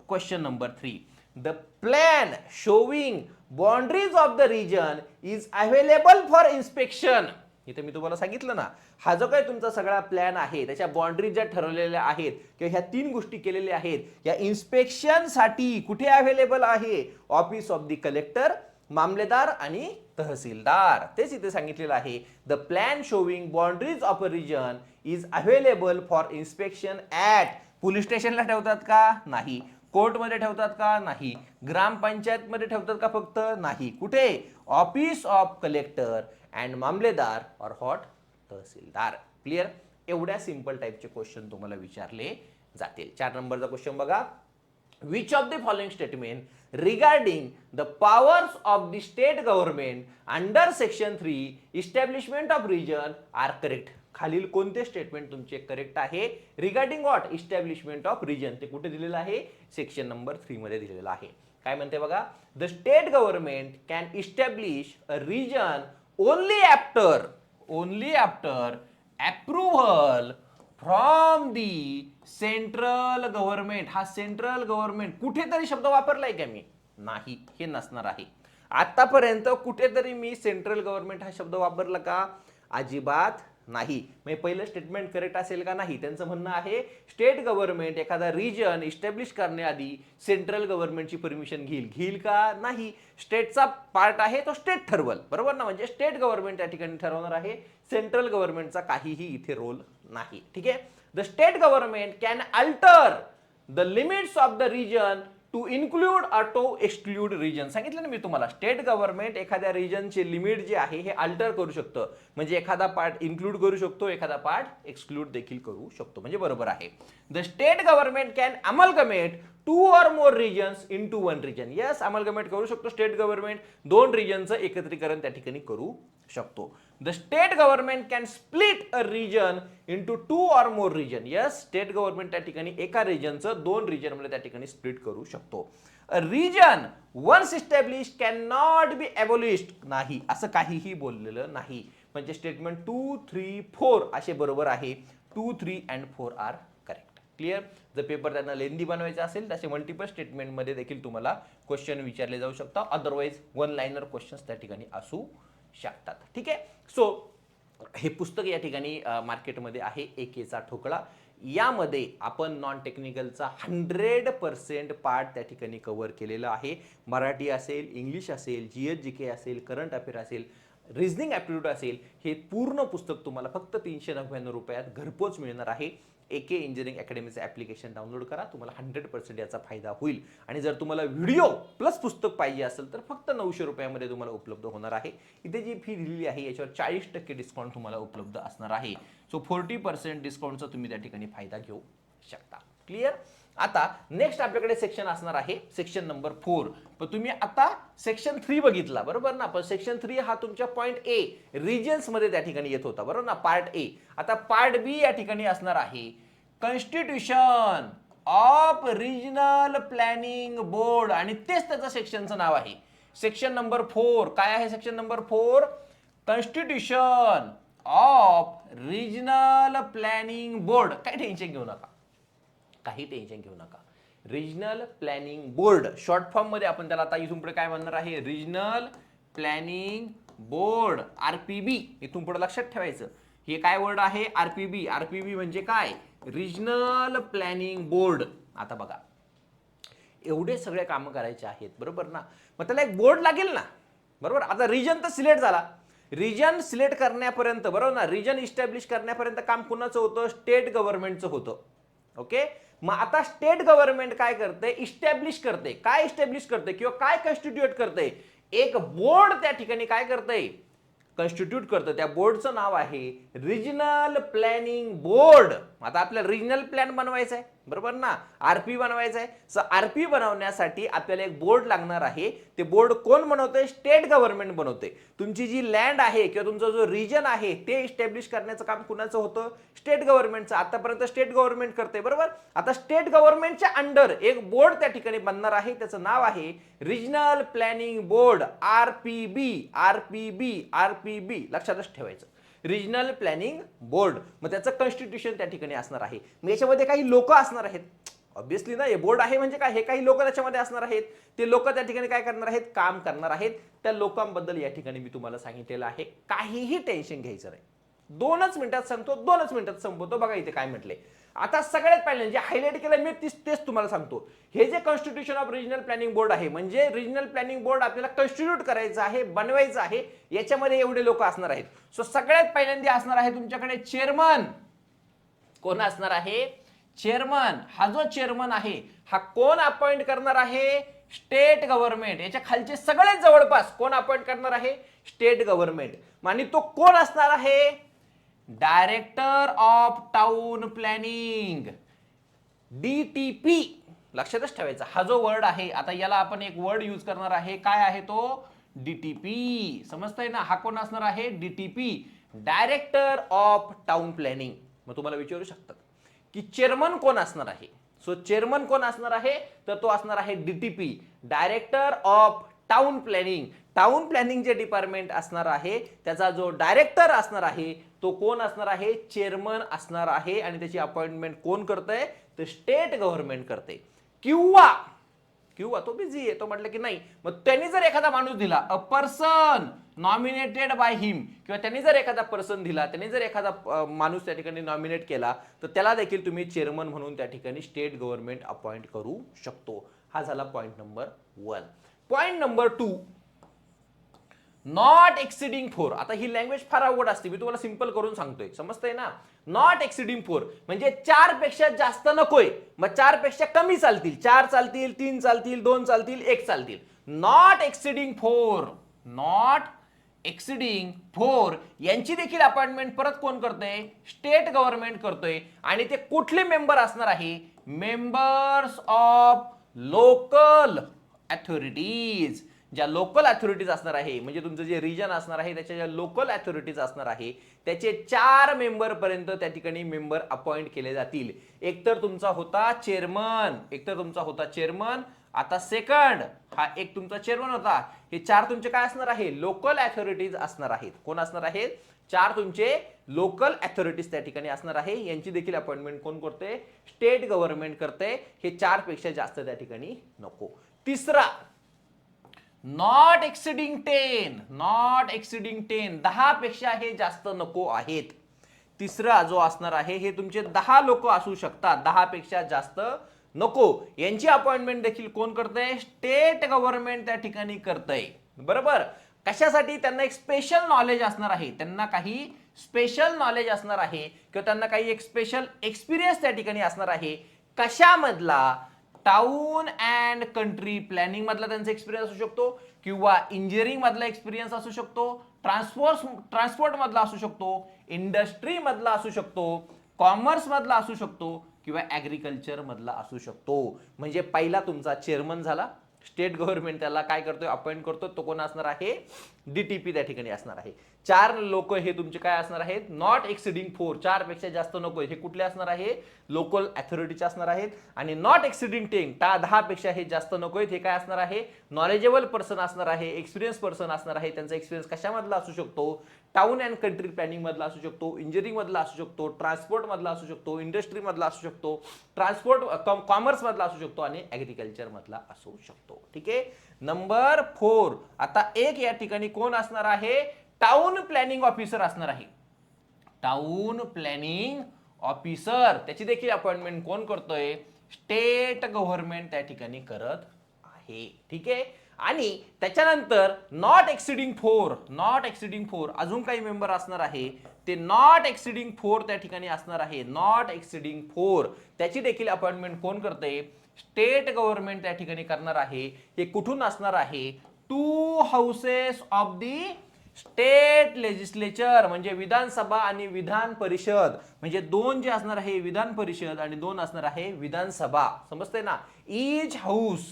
Question number 3. The plan showing boundaries of the region is available for inspection. इथे मी तुम्हाला सांगितलं ना, हा जो काही तुमचा सगळा प्लॅन आहे त्याच्या बाउंड्रीज ज्या ठरवलेल्या आहेत किंवा ह्या 3 गोष्टी केलेल्या आहेत, या इन्स्पेक्शनसाठी कुठे अवेलेबल आहे, ऑफिस ऑफ द कलेक्टर, मामलेदार आणि तहसीलदार. तेच इथे सांगितलेलं आहे. The plan showing boundaries of a reason is available for inspection at. Police स्टेशनला ठेवतात का, नाही. कोर्टमध्ये ठेवतात का, नाही. ग्रामपंचायत मध्ये ठेवतात का, फक्त, नाही. कुठे, ऑफिस ऑफ कलेक्टर अँड मामलेदार और हॉट तहसीलदार. क्लिअर. एवढ्या सिंपल टाईपचे क्वेश्चन तुम्हाला विचारले जातील. 4 नंबरचा क्वेश्चन बघा. Which of the following statement regarding the powers of the state government under section 3 establishment of region are correct. खालील कोणते स्टेटमेंट तुमचे करेक्ट आहे regarding what, establishment of region. ते कुठे दिलेलं आहे, सेक्शन नंबर 3 मध्ये दिलेलं आहे. काय म्हणते बघा. The state government can establish a region only after approval from the central government. हा सेंट्रल गव्हर्नमेंट कुठेतरी शब्द वापरलाय का मी, नाही. हे नसणार आहे. आतापर्यंत कुठेतरी मी सेंट्रल गव्हर्नमेंट हा शब्द वापरला का, अजिबात नाही. म्हणजे पहिलं स्टेटमेंट करेक्ट असेल का, नाही. त्यांचं म्हणणं आहे स्टेट गव्हर्नमेंट एखादा रिजन इस्टॅब्लिश करण्याआधी सेंट्रल गव्हर्नमेंटची परमिशन घेईल का, नाही. स्टेटचा पार्ट आहे तो स्टेट ठरवल, बरोबर ना. म्हणजे स्टेट गव्हर्नमेंट त्या ठिकाणी ठरवणार आहे, सेंट्रल गव्हर्नमेंटचा काहीही इथे रोल नाही. ठीक आहे. The state government can alter the limits of the region to include or to exclude region. सांगितलं ना मी तुम्हाला, स्टेट गव्हर्नमेंट एखाद्या रिजनचे लिमिट जे आहे हे अल्टर करू शकतं. म्हणजे एखादा पार्ट इन्क्लूड करू शकतो, एखादा पार्ट एक्सक्लूड देखील करू शकतो. म्हणजे बरोबर आहे. The state government can amalgamate 2 or more regions into 1 region. Yes, amalgamate करू शकतो स्टेट गव्हर्नमेंट, 2 रिजनचं एकत्रीकरण त्या ठिकाणी करू शकतो. The state government can split a reason into 2 or more region. Yes, state government त्या ठिकाणी एका रिजनचं 2 रिजन मध्ये त्या ठिकाणी स्प्लिट करू शकतो. A region once establish can not be abolished. नाही, असं काहीही बोललेलं नाही. म्हणजे स्टेटमेंट 2, 3, 4 असे बरोबर आहे. 2, 3 अँड 4 आर करेक्ट. क्लिअर. जर पेपर त्यांना लेंदी बनवायचा असेल तसे मल्टिपल स्टेटमेंट मध्ये देखील तुम्हाला क्वेश्चन विचारले जाऊ शकतात. अदरवाइज 1 लाइनर क्वेश्चन्स त्या ठिकाणी असू शकतात. ठीक आहे. सो हे पुस्तक या ठिकाणी मार्केटमध्ये आहे, एकेचा ठोकळा. यामध्ये आपण नॉन टेक्निकलचा 100% पार्ट त्या ठिकाणी कव्हर केलेला आहे. मराठी असेल, इंग्लिश असेल, जीएस जीके असेल, करंट अफेअर असेल, रिझनिंग ॲप्टिट्यूड असेल, हे पूर्ण पुस्तक तुम्हाला फक्त 399 रुपयात घरपोच मिळणार आहे. AK इंजिनिअरिंग अकॅडमीचं ॲप्लिकेशन डाउनलोड करा. तुम्हाला 100% याचा फायदा होईल. आणि जर तुम्हाला व्हिडिओ प्लस पुस्तक पाहिजे असेल तर फक्त 900 रुपयामध्ये तुम्हाला उपलब्ध होणार आहे. इथे जी फी दिलेली आहे याच्यावर 40% डिस्काउंट तुम्हाला उपलब्ध असणार आहे. सो 40% डिस्काउंटचा तुम्ही त्या ठिकाणी फायदा घेऊ शकता. क्लिअर. आता नेक्स्ट आपल्याकडे सेक्शन असणार आहे सेक्शन नंबर 4. पण तुम्ही आता सेक्शन 3 बघितला बरोबर ना. पण सेक्शन 3 हा तुमच्या पॉइंट ए रिजन्स मध्ये त्या ठिकाणी येत होता बरोबर ना, पार्ट ए. आता पार्ट बी या ठिकाणी असणार आहे constitution of regional planning board आणि तेच त्याचं सेक्शनचं नाव आहे. सेक्शन नंबर 4 काय आहे? Section number 4 constitution of regional planning board. काही टेन्शन घेऊ नका, काही टेन्शन घेऊ नका. Regional planning board short form मध्ये आपण त्याला आता इथून पुढे काय म्हणणार आहे? Regional planning board, RPB. इथून पुढे लक्षात ठेवायचं हे काय वर्ड आहे? RPB. RPB म्हणजे काय? Regional planning board. आता बघा एवढे सगळे कामं करायचे आहेत बरोबर ना, मग त्याला एक बोर्ड लागेल ना बरोबर. आता रिजन तर सिलेक्ट झाला, रिजन सिलेक्ट करण्यापर्यंत बरोबर ना, रिजन इस्टॅब्लिश करण्यापर्यंत काम कुणाचं होतं? स्टेट गव्हर्नमेंटचं होतं. ओके. मग आता स्टेट गव्हर्नमेंट काय करते? इस्टॅब्लिश करते. काय इस्टॅब्लिश करते किंवा काय कॉन्स्टिट्यूट करते? एक बोर्ड त्या ठिकाणी काय करते? कॉन्स्टिट्यूट करतं. त्या बोर्डचं नाव आहे रिजनल प्लॅनिंग बोर्ड. आता आपल्याला रिजनल प्लॅन बनवायचा आहे बरोबर ना, RP बनवायचा आहे. सो RP बनवण्यासाठी आपल्याला एक बोर्ड लागणार आहे. ते बोर्ड कोण बनवते? स्टेट गव्हर्नमेंट बनवते. तुमची जी लँड आहे किंवा तुमचा जो रिजन आहे ते इस्टॅब्लिश करण्याचं काम कुणाचं होतं? स्टेट गव्हर्नमेंटचं. आतापर्यंत स्टेट गव्हर्नमेंट करते बरोबर. आता स्टेट गव्हर्नमेंटच्या अंडर एक बोर्ड त्या ठिकाणी बनणार आहे, त्याचं नाव आहे regional planning board, RPB. RPB. RPB लक्षातच ठेवायचं, रिजनल प्लॅनिंग बोर्ड. मग त्याचं कॉन्स्टिट्यूशन त्या ठिकाणी असणार आहे. मग याच्यामध्ये काही लोक असणार आहेत ऑब्विसली ना, हे बोर्ड आहे म्हणजे काय, हे काही लोक त्याच्यामध्ये असणार आहेत. ते लोक त्या ठिकाणी काय करणार आहेत? काम करणार आहेत. त्या लोकांबद्दल या ठिकाणी मी तुम्हाला सांगितलेलं आहे. काहीही टेन्शन घ्यायचं नाही. 2च मिनिटात सांगतो, 2च मिनिटात संपवतो. बघा इथे काय म्हटले. आता सगळ्यात पहिले जे हायलाइट केलं मी तेच तुम्हाला सांगतो. हे जे constitution of regional planning board आहे म्हणजे रिजनल प्लॅनिंग बोर्ड आपल्याला कॉन्स्टिट्यूट करायचं आहे, बनवायचं आहे. याच्यामध्ये एवढे लोक असणार आहेत. सो सगळ्यात पहिल्यांदा असणार आहे तुमच्याकडे चेअरमन. कोण असणार आहे? चेअरमन. हा जो चेअरमन आहे हा कोण अपॉइंट करणार आहे? State government. याच्या खालचे सगळे जवळपास कोण अपॉइंट करणार आहे? State government. आणि तो कोण असणार आहे? Director of town planning, DTP. लक्षातच ठेवायचा हा जो वर्ड आहे. आता याला आपण एक वर्ड यूज करणार आहे. काय आहे तो? DTP. समजतंय ना? हा कोण असणार आहे? DTP, director of town planning. मग तुम्हाला विचारू शकतात की चेअरमन कोण असणार आहे? सो चेअरमन कोण असणार आहे? तर तो असणार आहे DTP, director of town planning. Town planning जे डिपार्टमेंट असणार आहे त्याचा जो डायरेक्टर असणार आहे तो कोण असणार आहे? चेअरमन असणार आहे. आणि त्याची अपॉइंटमेंट कोण करतंय? तर स्टेट गव्हर्नमेंट करते. किंवा तो बिझी आहे, तो म्हटलं की नाही, मग त्यांनी जर एखादा माणूस दिला, a person nominated by him, किंवा त्यांनी जर एखादा पर्सन दिला, त्यांनी जर एखादा माणूस त्या ठिकाणी नॉमिनेट केला तर त्याला देखील तुम्ही चेअरमन म्हणून त्या ठिकाणी स्टेट गव्हर्नमेंट अपॉइंट करू शकतो. हा झाला point number 1. Point number 2, not exceeding 4. आता ही लँग्वेज फार अवघड असते, मी तुम्हाला सिंपल करून सांगतोय. समजतंय ना? नॉट एक्सिडिंग 4 म्हणजे 4 पेक्षा जास्त नकोय. मग 4 पेक्षा कमी चालतील, 4 चालतील, 3 चालतील, 2 चालतील, 1 चालतील. नॉट एक्सिडिंग 4, नॉट एक्सिडिंग 4 यांची देखील अपॉइंटमेंट परत कोण करतोय? स्टेट गव्हर्नमेंट करतोय. आणि ते कुठले मेंबर असणार आहे? Members of local authorities. ज्या लोकल अथॉरिटीज असणार आहे म्हणजे तुमचं जे रिजन असणार आहे त्याच्या ज्या लोकल अथॉरिटीज असणार आहे त्याचे 4 मेंबर पर्यंत त्या ठिकाणी मेंबर अपॉइंट केले जातील. एकतर तुमचा होता चेअरमन, आता सेकंड हा एक तुमचा चेअरमन होता. हे 4 तुमचे काय असणार आहे? लोकल अथॉरिटीज असणार आहेत. कोण असणार आहेत? 4 तुमचे लोकल अथॉरिटीज त्या ठिकाणी असणार आहे. यांची देखील अपॉइंटमेंट कोण करते? स्टेट गव्हर्नमेंट करते. हे 4 पेक्षा जास्त त्या ठिकाणी नको. तिसरा, नॉट एक्सिडिंग 10, नॉट एक्सिडिंग 10, 10 पेक्षा हे जास्त नको आहेत. तिसरा जो असणार आहे हे तुमचे 10 लोक असू शकतात, 10 पेक्षा जास्त नको. यांची अपॉइंटमेंट देखील कोण करतंय? स्टेट गव्हर्नमेंट त्या ठिकाणी करतंय. बरोबर. कशासाठी? त्यांना एक स्पेशल नॉलेज असणार आहे, त्यांना काही स्पेशल नॉलेज असणार आहे किंवा त्यांना काही एक स्पेशल एक्सपिरियन्स त्या ठिकाणी असणार आहे. कशामधला? टाउन अँड कंट्री प्लॅनिंग मधला त्यांचा एक्सपिरियन्स असू शकतो किंवा इंजिनिअरिंग मधला एक्सपिरियन्स असू शकतो, ट्रान्सपोर्ट मधला असू शकतो, इंडस्ट्री मधला असू शकतो, कॉमर्स मधला असू शकतो किंवा ऍग्रिकल्चर मधला असू शकतो. म्हणजे पहिला तुमचा चेअरमन झाला, स्टेट गव्हर्नमेंट त्याला काय करतोय, अपॉइंट करतो, तो कोण असणार आहे? डीटीपी त्या ठिकाणी असणार आहे. 4 लोक हे तुमचे काय असणार आहेत? नॉट एक्सिडिंग 4, 4 पेक्षा जास्त नको हे कुठले असणार आहे? लोकल अथॉरिटीचे असणार आहेत. आणि नॉट एक्सिडिंग 10, 10 पेक्षा हे जास्त नको हे काय असणार आहे? नॉलेजेबल पर्सन असणार आहे, एक्सपिरियन्स पर्सन असणार आहे. त्यांचा एक्सपिरियन्स कशामधला असू शकतो? टाउन अँड कंट्री प्लॅनिंग मधला असू शकतो, इंजिनिअरिंग मधला असू शकतो, ट्रान्सपोर्ट मधला असू शकतो, इंडस्ट्री मधला असू शकतो, कॉमर्स मधला असू शकतो आणि ऍग्रिकल्चर मधला असू शकतो. ठीक आहे. नंबर 4. आता एक या ठिकाणी कोण असणार आहे? टाउन प्लॅनिंग ऑफिसर असणार आहे. टाउन प्लॅनिंग ऑफिसर त्याची देखील अपॉइंटमेंट कोण करतोय? स्टेट गव्हर्नमेंट त्या ठिकाणी करत आहे. ठीक आहे. आणि त्याच्यानंतर नॉट एक्सिडिंग 4 अजून काही मेंबर असणार आहे, ते नॉट एक्सिडिंग 4 त्या ठिकाणी असणार आहे. नॉट एक्सिडिंग 4 त्याची देखील अपॉइंटमेंट कोण करते? स्टेट गव्हर्नमेंट त्या ठिकाणी करणार आहे. हे कुठून असणार आहे? 2 houses of the state legislature, म्हणजे विधानसभा आणि विधान परिषद, म्हणजे 2 जे असणार आहे विधान परिषद आणि 2 असणार आहे विधानसभा. समजतंय ना? ईच हाऊस,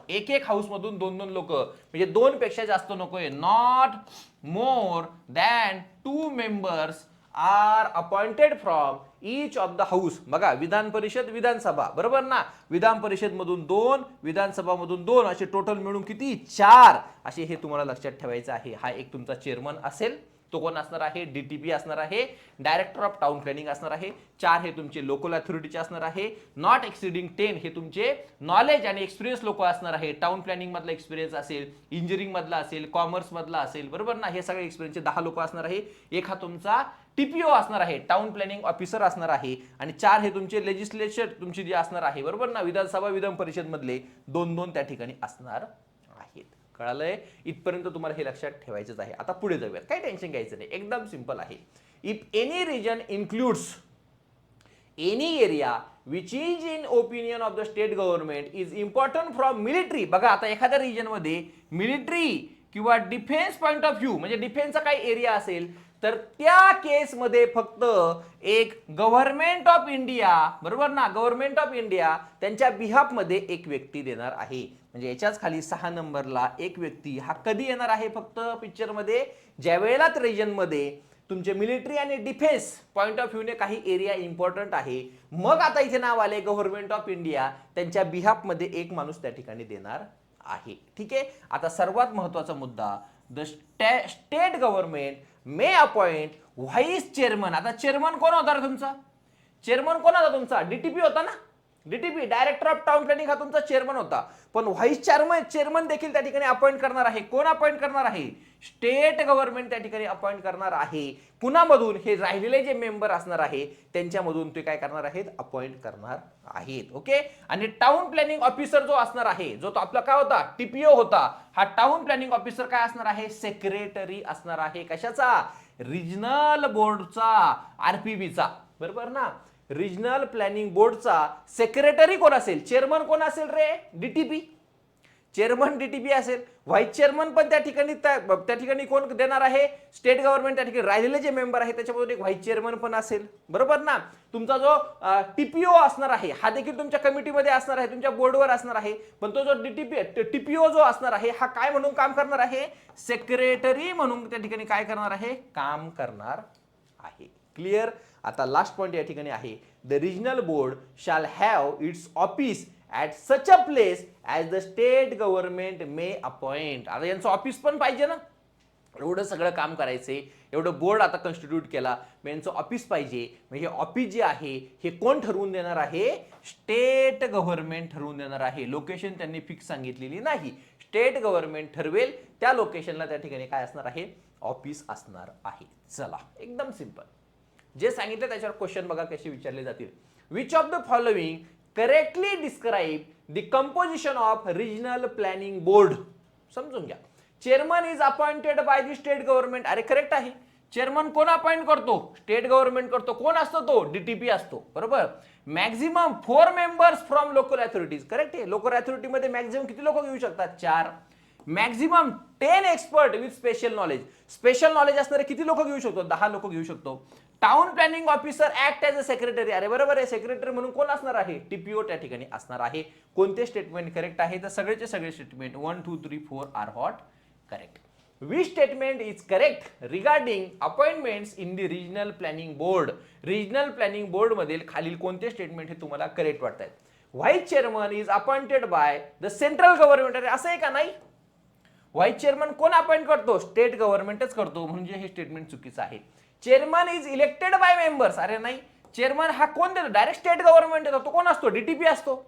एक हाऊस मधून 2 लोक, म्हणजे 2 पेक्षा जास्त नकोय. Not more than 2 members are appointed from each of the house. बघा, विधान परिषद, विधानसभा, बरोबर ना? विधान परिषद मधून 2, विधानसभा मधून 2, असे टोटल मिळून किती? 4 असे हे तुम्हाला लक्षात ठेवायचं आहे. हा एक तुमचा चेअरमन असेल, तो कोण असणार आहे? डीटीपी असणार आहे. डायरेक्टर ऑफ टाउन प्लॅनिंग असणार आहे. 4 हे तुमचे लोकल अथॉरिटीचे असणार आहे. नॉट एक्सिडिंग 10 हे तुमचे नॉलेज आणि एक्सपिरियन्स लोक असणार आहे. टाउन प्लॅनिंग मधला एक्सपिरियन्स असेल, इंजिनिअरिंग मधला असेल, कॉमर्स मधला असेल, बरोबर ना? हे सगळे एक्सपिरियन्सचे 10 लोक असणार आहे. एक हा तुमचा टीपीओ असणार आहे, टाउन प्लॅनिंग ऑफिसर असणार आहे. आणि 4 हे तुमचे लेजिस्लेचर तुमची जी असणार आहे, बरोबर ना? विधानसभा, विधान परिषद मधले 2 त्या ठिकाणी असणार आहेत. कळालंय? इथपर्यंत तुम्हाला हे लक्षात ठेवायचंच आहे. आता पुढे जाऊयात, काही टेन्शन घ्यायचं नाही, एकदम सिंपल आहे. If any region includes any area which is in opinion of the state government is important from military. बघा, आता एखाद्या रिजन मध्ये मिलिटरी किंवा डिफेन्स पॉइंट ऑफ व्ह्यू, म्हणजे डिफेन्सचा काही एरिया असेल, तर त्या केसमध्ये फक्त एक गव्हर्नमेंट ऑफ इंडिया, बरोबर ना? गव्हर्नमेंट ऑफ इंडिया त्यांच्या बिहाफ मध्ये एक व्यक्ती देणार आहे. म्हणजे याच्याच खाली 6 नंबरला एक व्यक्ती हा कधी येणार आहे? फक्त पिक्चर मध्ये ज्यावेळेला रिजन मध्ये तुमचे मिलिटरी आणि डिफेन्स पॉइंट ऑफ व्ह्यूने काही एरिया इम्पॉर्टंट आहे, मग आता इथे नाव आले गव्हर्नमेंट ऑफ इंडिया, त्यांच्या बिहाफ मध्ये एक माणूस त्या ठिकाणी देणार आहे. ठीक आहे. आता सर्वात महत्वाचा मुद्दा, the state government may appoint vice chairman. आता चेअरमन कोण होता रे तुमचा? चेअरमन कोण होता तुमचा? डीटीपी होता ना? DTP, director of town planning, हा तुमचा चेअरमन होता. पण व्हाईस चेअरमन देखील त्या ठिकाणी अपॉइंट करणार आहे. कोण अपॉइंट करणार आहे? स्टेट गव्हर्नमेंट त्या ठिकाणी अपॉइंट करणार आहे. कुणामधून? हे राहिलेले जे मेंबर असणार आहे त्यांच्यामधून ते काय करणार आहेत? अपॉइंट करणार आहेत. ओके. आणि टाउन प्लॅनिंग ऑफिसर जो असणार आहे, जो तो आपला काय होता? टीपीओ होता. हा टाउन प्लॅनिंग ऑफिसर काय असणार आहे? सेक्रेटरी असणार आहे. कशाचा? रिजनल बोर्डचा, आरपीबीचा, बरोबर ना? रिजनल प्लॅनिंग बोर्डचा सेक्रेटरी कोण असेल? चेअरमन कोण असेल रे? डीटीपी. चेअरमन डीटीपी असेल. व्हाईस चेअरमन पण त्या ठिकाणी कोण देणार आहे? State government. त्या ठिकाणी राहिलेले जे मेंबर आहे त्याच्यामधून एक व्हाईस चेअरमन पण असेल, बरोबर ना? तुमचा जो टीपीओ असणार आहे हा देखील तुमच्या कमिटीमध्ये असणार आहे, तुमच्या बोर्डवर असणार आहे. पण तो जो टीपीओ जो असणार आहे हा काय म्हणून काम करणार आहे? सेक्रेटरी म्हणून त्या ठिकाणी काय करणार आहे? काम करणार आहे. क्लिअर? आता लास्ट पॉइंट या ठिकाणी आहे, the regional board shall have its office at such a place as the state government may appoint. आता यांचं ऑफिस पण पाहिजे ना, एवढं सगळं काम करायचंय, एवढं बोर्ड आता कॉन्स्टिट्यूट केला, मग यांचं ऑफिस पाहिजे. म्हणजे ऑफिस जे आहे हे कोण ठरवून देणार आहे? स्टेट गव्हर्नमेंट ठरवून देणार आहे. लोकेशन त्यांनी फिक्स सांगितलेली नाही, स्टेट गव्हर्नमेंट ठरवेल त्या लोकेशनला त्या ठिकाणी काय असणार आहे? ऑफिस असणार आहे. चला, एकदम सिंपल. जे सांगितलं त्याच्यावर क्वेश्चन बघा कसे विचारले जातील. Which of the following correctly describe the composition of regional planning board. समजून घ्या. Chairman is appointed by the state government. अरे करेक्ट आहे. चेअरमन कोण अपॉइंट करतो? स्टेट गव्हर्नमेंट करतो. कोण असतो तो? डीटीपी असतो. बरोबर. Maximum 4 members from local authorities. Correct आहे. लोकल अथॉरिटी मध्ये मॅक्झिमम किती लोक घेऊ शकतात? 4. Maximum 10 expert with special knowledge. Special knowledge असणारे किती लोक घेऊ शकतो? 10 लोक घेऊ शकतो. Town planning officer act as a secretary. अरे बरोबर आहे. सेक्रेटरी म्हणून कोण असणार आहे? टीपीओ त्या ठिकाणी असणार आहे. कोणते स्टेटमेंट करेक्ट आहे? तर सगळेचे सगळे statement 1 2 3 4 are not correct. Which statement is correct regarding appointments in the regional planning board? Regional planning board मधील खालील कोणते स्टेटमेंट हे तुम्हाला करेक्ट वाटतात? Vice chairman is appointed by the central government. अरे असं आहे का? नाही. व्हाईस चेअरमन कोण अपॉइंट करतो? स्टेट गव्हर्नमेंटच करतो. म्हणजे हे स्टेटमेंट चुकीचं आहे. Chairman is elected by members. अरे नाही. चेअरमन हा कोण देतो? डायरेक्ट स्टेट गव्हर्नमेंट देतो. तो कोण असतो? डीटीपी असतो.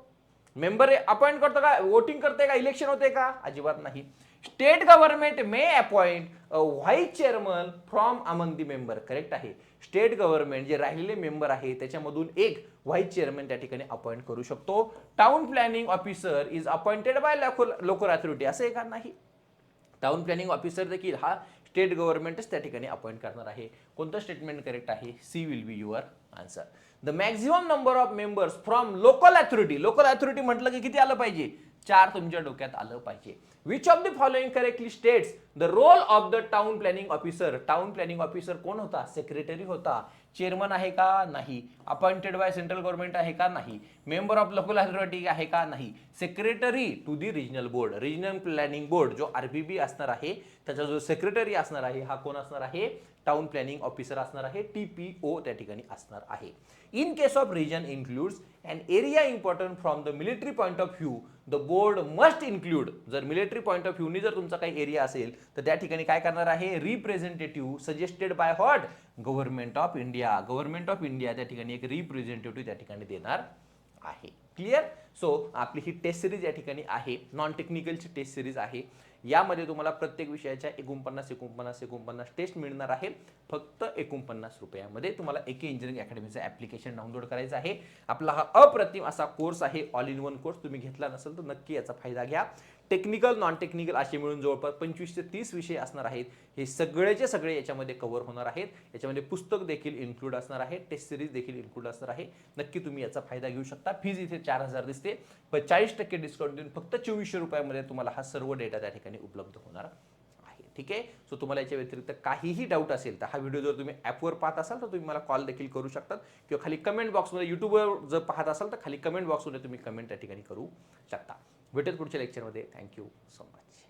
मेंबर अपॉइंट करतो का? वोटिंग करते का? इलेक्शन होते का? अजिबात नाही. State government may appoint a vice chairman from among the member. Correct आहे. स्टेट गव्हर्नमेंट जे राहिलेले मेंबर आहे त्याच्यामधून एक व्हाईस चेअरमन त्या ठिकाणी अपॉइंट करू शकतो. Town planning officer is appointed by local authority. असं आहे का? नाही. टाउन प्लॅनिंग ऑफिसर देखील हा स्टेट गव्हर्नमेंटच त्या ठिकाणी अपॉइंट करणार आहे. कोणतं स्टेटमेंट करेक्ट आहे? C will be your answer. The maximum number of members from local authority. Local authority म्हटलं की किती आलं पाहिजे? 4 तुमच्या डोक्यात आलं पाहिजे. Which of the following correctly states the role of the town planning officer. Town planning officer कोण होता? सेक्रेटरी होता. चेअरमन आहे का? नाही. अपॉइंटेड बाय सेंट्रल गव्हर्नमेंट आहे का? नाही. मेंबर ऑफ लोकल अथॉरिटी आहे का? नाही. Secretary to the regional board. Regional planning board जो आरबीबी असणार आहे त्याचा जो सेक्रेटरी असणार आहे हा कोण असणार आहे? टाउन प्लॅनिंग ऑफिसर असणार आहे. टीपीओ त्या ठिकाणी असणार आहे. In case of region includes an area important from the military point of view the board must include. जर मिलिटरी पॉइंट ऑफ व्ह्यूनी जर तुमचा काही एरिया असेल तर त्या ठिकाणी काय करणार आहे? Representative suggested by what? Government of India. Government of India त्या ठिकाणी एक रिप्रेझेंटेटिव्ह त्या ठिकाणी देणार आहे. क्लिअर. सो आपली ही टेस्ट सिरीज या ठिकाणी आहे. नॉन टेक्निकलची टेस्ट सिरीज आहे. यामध्ये तुम्हाला प्रत्येक विषयाच्या 49 टेस्ट मिळणार आहे. फक्त 49 रुपयामध्ये तुम्हाला एके इंजिनिअरिंग अकॅडमीचं ऍप्लिकेशन डाउनलोड करायचं आहे. आपला हा अप्रतिम असा कोर्स आहे. All in one course. तुम्ही घेतला नसेल तर नक्की याचा फायदा घ्या. टेक्निकल नॉन टेक्निकल असे मिळून जवळपास 25 ते 30 विषय असणार आहेत. हे सगळेचे सगळे याच्यामध्ये कव्हर होणार आहेत. याच्यामध्ये पुस्तक देखील इन्क्लूड असणार आहे. टेस्ट सिरीज देखील इन्क्लूड असणार आहे. नक्की तुम्ही याचा फायदा घेऊ शकता. फीज इथे 4000 दिसते पण 40% डिस्काउंट देऊन फक्त 2400 रुपयामध्ये तुम्हाला हा सर्व डेटा त्या ठिकाणी उपलब्ध होणार आहे. ठीक आहे. सो तुम्हाला याच्या व्यतिरिक्त काहीही डाऊट असेल तर हा व्हिडिओ जर तुम्ही ॲपवर पाहत असाल तर तुम्ही मला कॉल देखील करू शकतात किंवा खाली कमेंट बॉक्समध्ये युट्यूबवर जर पाहत असाल तर खाली कमेंट बॉक्समध्ये तुम्ही कमेंट त्या ठिकाणी करू शकता. भेटत पुढच्या लेक्चरमध्ये. Thank you so much.